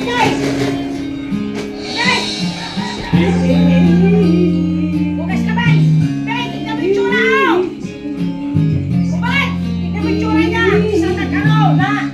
Guys! Guys! Bukas kamay! Guys, tignan mo yung tsura ko! Kumain! Tignan mo yung tsura niya! Isang nagkano na!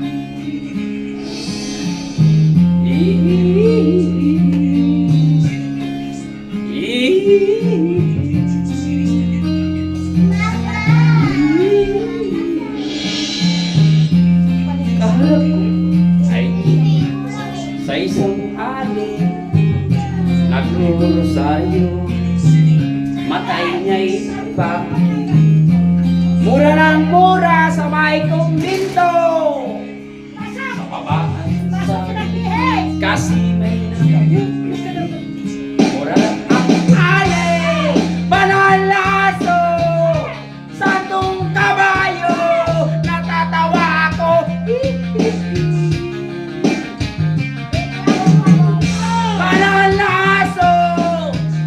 Sa isang ali, nagrurosaryo, matay niya'y bakit. Mura ng mura sa may kumbinto, sa babaan sa kasi may nakabukit. Mura ng ang ali, banalaso, santong kabayo, natatawa ako. Banalaso,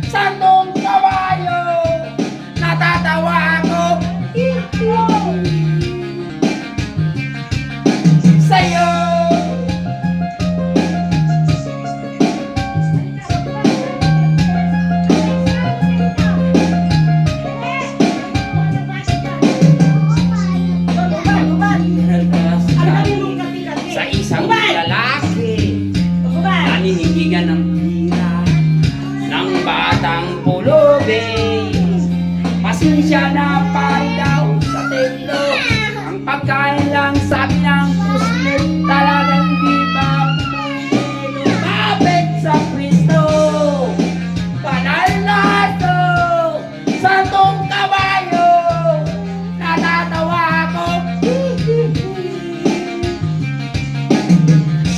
santong kabayo, natatawa ako. Sa'yo. Sa isang lalaki, naninigigan ng pira ng batang pulubi. Pasensya na pari daw sa tendo, ang pagkain lang sabi ng puslit, talagang di ba pwede lumapit sa Kristo. Banal na to, santong kabayo, natatawa ako.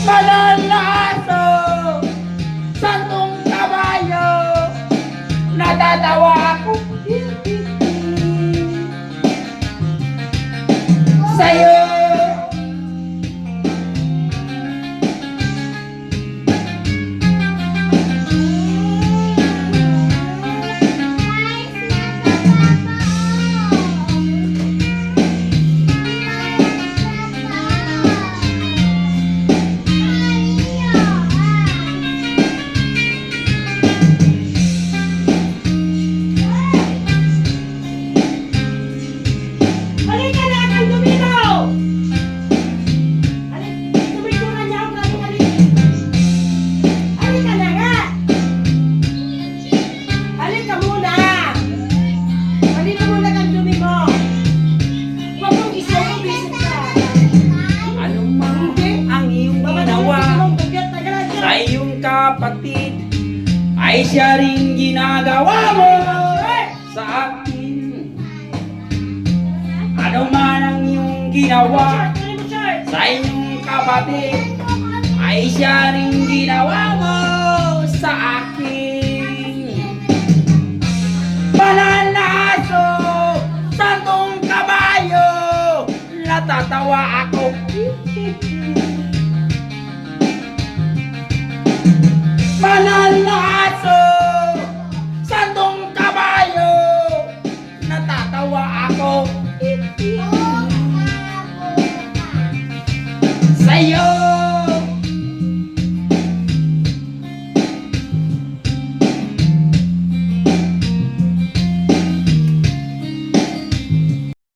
Banal na to, santong kabayo, natatawa ako. Sa'yo. Halika na, kang Domino! Tignan mo yung tsura niya, ang galing-galing. Halika na nga! Halika muna! Halika muna, kang Domino! Huwag mong isang bisit ka! Ano man ang iyong ginawa sa iyong kapatid, ay siya rin ginagawa mo sa akin. Ano man ang iyong ginawa sa iyong kapatid, ay siya rin ginawa mo sa akin. Banalaso, santong kabayo, natatawa ako. Banal